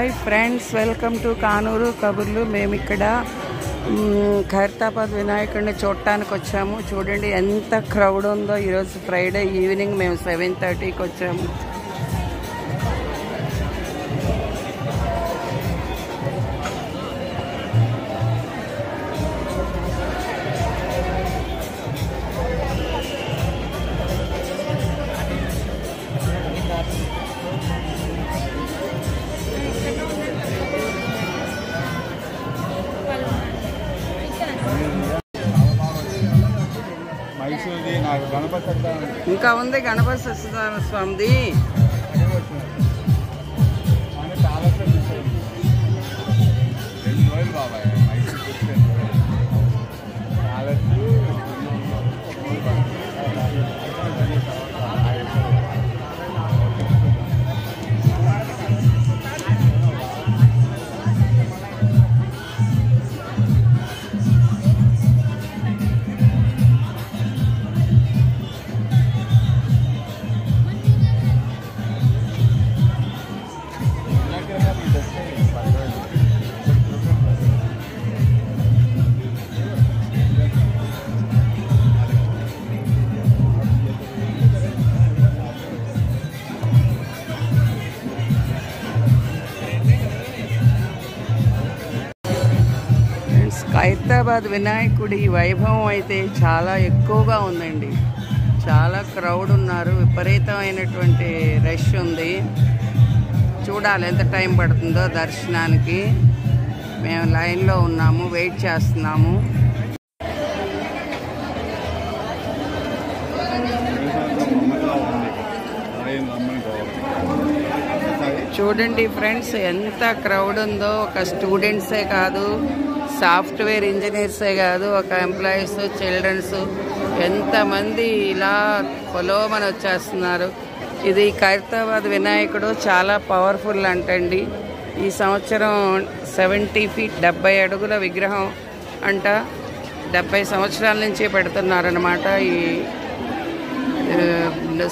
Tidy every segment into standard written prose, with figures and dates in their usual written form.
Hi friends, welcome to Kanuru కబుర్లు. మేము ఇక్కడ ఖైరతాబాద్ వినాయకుడిని చూడటానికి వచ్చాము. చూడండి ఎంత క్రౌడ్ ఉందో. ఈరోజు ఫ్రైడే ఈవినింగ్ మేము 7:30కి వచ్చాము. ఇంకా ఉంది గణపతి సత్యనారాయణ స్వామిది. ఖైరతాబాద్ వినాయకుడి వైభవం అయితే చాలా ఎక్కువగా ఉందండి. చాలా క్రౌడ్ ఉన్నారు, విపరీతమైనటువంటి రష్ ఉంది. చూడాలి ఎంత టైం పడుతుందో దర్శనానికి. మేము లైన్లో ఉన్నాము, వెయిట్ చేస్తున్నాము. చూడండి ఫ్రెండ్స్ ఎంత క్రౌడ్ ఉందో. ఒక స్టూడెంట్సే కాదు, సాఫ్ట్వేర్ ఇంజనీర్సే కాదు, ఒక ఎంప్లాయీస్, చిల్డ్రన్స్ ఎంతమంది ఇలా పొలోమని వచ్చేస్తున్నారు. ఇది ఖైరతాబాద్ వినాయకుడు చాలా పవర్ఫుల్ అంటండి. ఈ సంవత్సరం 70 ఫీట్ 70 అడుగుల విగ్రహం అంట. 70 సంవత్సరాల నుంచి పెడుతున్నారనమాట ఈ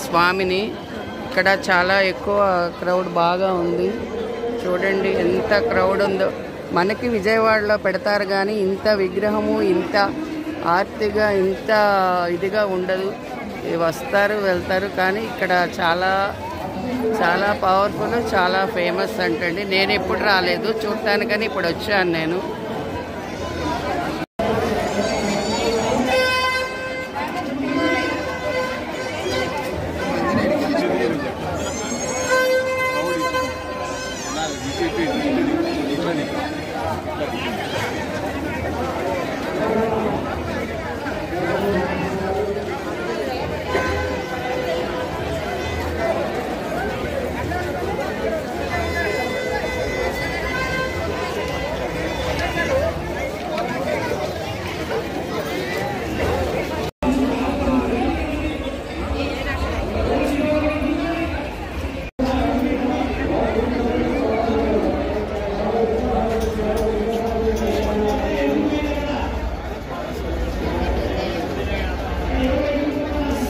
స్వామిని. ఇక్కడ చాలా ఎక్కువ క్రౌడ్ బాగా ఉంది. చూడండి ఎంత క్రౌడ్ ఉందో. మనకి విజయవాడలో పెడతారు కానీ ఇంత విగ్రహము, ఇంత ఆర్తిగా, ఇంత ఇదిగా ఉండదు. వస్తారు వెళ్తారు, కానీ ఇక్కడ చాలా చాలా పవర్ఫుల్, చాలా ఫేమస్ అంటండి. నేను ఎప్పుడు రాలేదు చూడటానికని, ఇప్పుడు వచ్చాను నేను.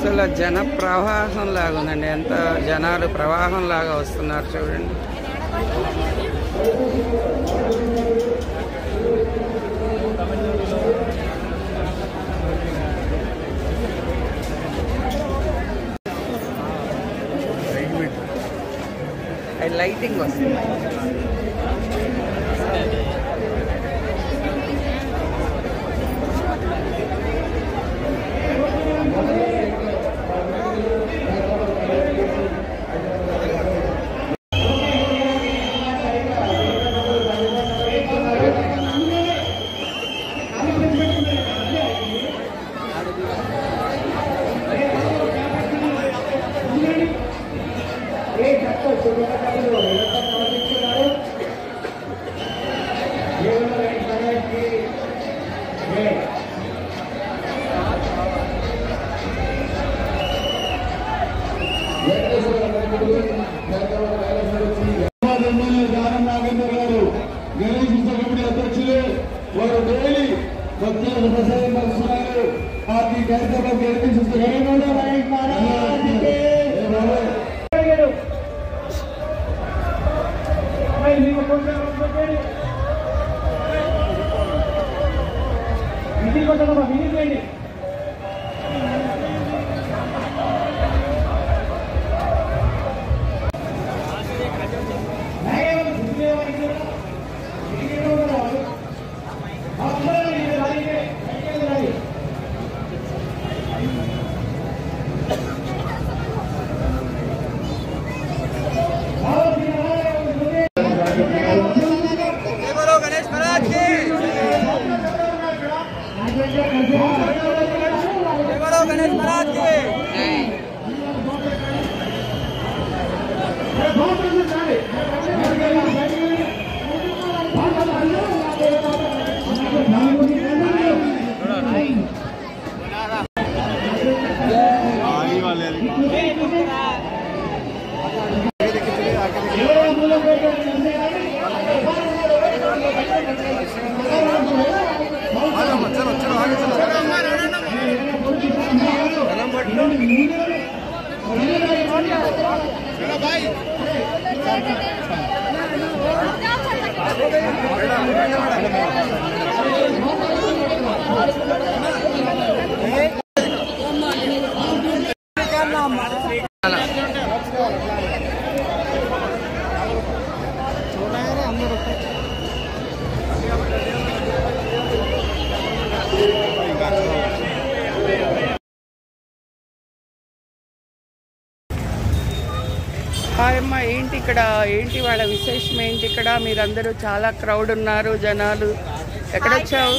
అసలు జన ప్రవాహం లాగా ఉందండి. ఎంత జనాలు ప్రవాహం లాగా వస్తున్నారు చూడండి. లైటింగ్ వస్తుంది. पार्टी అమ్మా ఏంటి ఇక్కడ ఏంటి వాళ్ళ విశేషం ఏంటి ఇక్కడ మీరందరూ చాలా క్రౌడ్ ఉన్నారు జనాలు ఎక్కడ వచ్చావు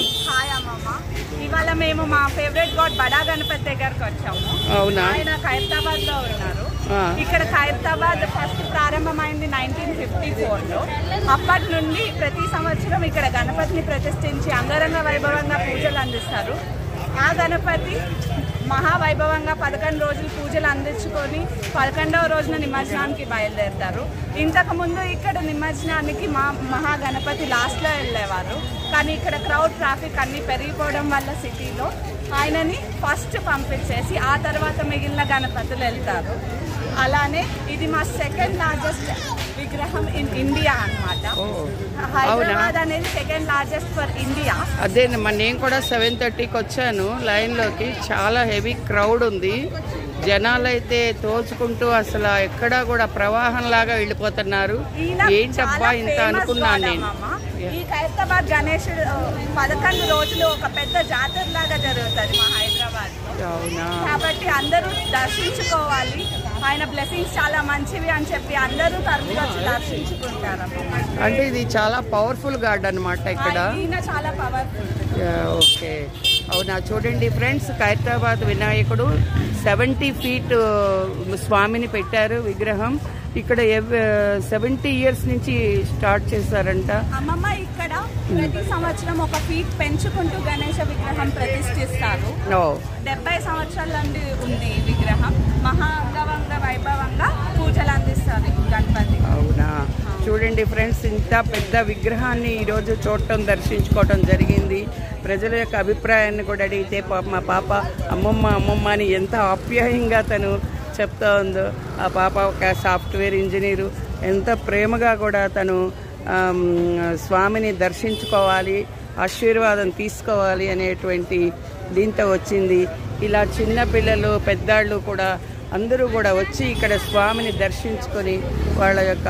ఇవాళ మేము మా ఫేవరెట్ గాడ్ బడా గణపతి దగ్గరకు వచ్చాము అవునా ఆయన ఖైరతాబాద్ లో ఉన్నారు ఇక్కడ ఖైరతాబాద్ ఫస్ట్ ప్రారంభమైంది 1954లో అప్పటి నుండి ప్రతి సంవత్సరం ఇక్కడ గణపతిని ప్రతిష్ఠించి అంగరంగ వైభవంగా పూజలు అందిస్తారు ఆ గణపతి మహావైభవంగా 11 రోజులు పూజలు అందించుకొని 11వ రోజున నిమజ్జనానికి బయలుదేరుతారు. ఇంతకుముందు ఇక్కడ నిమజ్జనానికి మహాగణపతి లాస్ట్లో వెళ్ళేవారు. కానీ ఇక్కడ క్రౌడ్ ట్రాఫిక్ అన్నీ పెరిగిపోవడం వల్ల సిటీలో ఆయనని ఫస్ట్ పంపించేసి ఆ తర్వాత మిగిలిన గణపతులు వెళ్తారు. అలానే ఇది మా సెకండ్ లార్జెస్ట్ విగ్రహం ఇన్ ఇండియా అన్నమాట. హైదరాబాద్ అనేది సెకండ్ లార్జెస్ట్ ఫర్ ఇండియా. అదే నేను కూడా 7:30కి వచ్చాను లైన్లోకి. చాలా హెవీ క్రౌడ్ ఉంది. జనాలైతే తోచుకుంటూ అసలు ఎక్కడా కూడా ప్రవాహం లాగా వెళ్ళిపోతున్నారు. ఏంటబ్బా ఇంత అనుకున్నాను నేను. ఈ ఖైరతాబాద్ గణేశుడు 11 రోజులు ఒక పెద్ద జాతర లాగా జరుగుతుంది మా హైదరాబాద్ లో. కాబట్టి అందరూ దర్శించుకోవాలి. ఆయన బ్లెస్సింగ్స్ చాలా మంచివి అని చెప్పి అందరూ తరలి వచ్చి దర్శించుకుంటారు. అంటే ఇది చాలా పవర్ఫుల్ గాడ్ అన్నమాట ఇక్కడ. చాలా పవర్ఫుల్. ఓకే, అవునా. చూడండి ఫ్రెండ్స్, ఖైరతాబాద్ వినాయకుడు 70 ఫీట్ స్వామిని పెట్టారు విగ్రహం. ఇక్కడ 70 ఇయర్స్ నుంచి స్టార్ట్ చేశారంట. అమ్మమ్మ ఇక్కడ ప్రతి సంవత్సరం ఒక ఫీట్ పెంచుకుంటూ గణేశ విగ్రహం ప్రతిష్ఠిస్తారు. 70 సంవత్సరాల నుండి ఉంది ఈ విగ్రహం. మహాంగవంగా వైభవంగా పూజలు అందిస్తారు గణపతి. అవునా. చూడండి ఫ్రెండ్స్, ఇంత పెద్ద విగ్రహాన్ని ఈరోజు చూడటం దర్శించుకోవటం జరిగింది. ప్రజల యొక్క అభిప్రాయాన్ని కూడా అడిగితే మా పాప అమ్మమ్మ అని ఎంత ఆప్యాయంగా తను చెప్తా ఉందో. ఆ పాప ఒక సాఫ్ట్వేర్ ఇంజనీరు. ఎంత ప్రేమగా కూడా తను స్వామిని దర్శించుకోవాలి, ఆశీర్వాదం తీసుకోవాలి అనేటువంటి దీంతో వచ్చింది. ఇలా చిన్న పిల్లలు పెద్దాళ్ళు కూడా అందరూ కూడా వచ్చి ఇక్కడ స్వామిని దర్శించుకొని వాళ్ళ యొక్క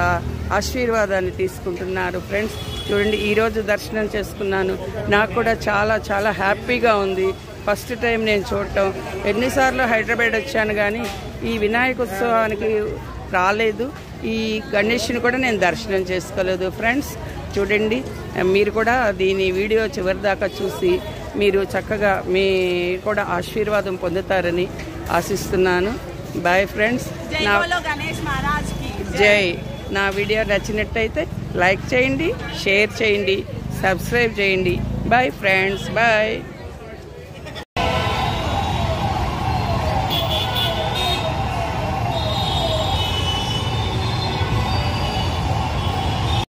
ఆశీర్వాదాన్ని తీసుకుంటున్నారు. ఫ్రెండ్స్ చూడండి, ఈరోజు దర్శనం చేసుకున్నాను. నాకు కూడా చాలా చాలా హ్యాపీగా ఉంది. ఫస్ట్ టైం నేను చూడటం. ఎన్నిసార్లు హైదరాబాద్ వచ్చాను కానీ ఈ వినాయక ఉత్సవానికి రాలేదు. ఈ గణేష్ని కూడా నేను దర్శనం చేసుకోలేదు. ఫ్రెండ్స్ చూడండి, మీరు కూడా దీని వీడియో చివరి దాకా చూసి మీరు చక్కగా మీ కూడా ఆశీర్వాదం పొందుతారని ఆశిస్తున్నాను. Bye friends. జై. నా వీడియో నచ్చినట్టయితే లైక్ చేయండి, షేర్ చేయండి, సబ్స్క్రైబ్ చేయండి. Bye friends, bye.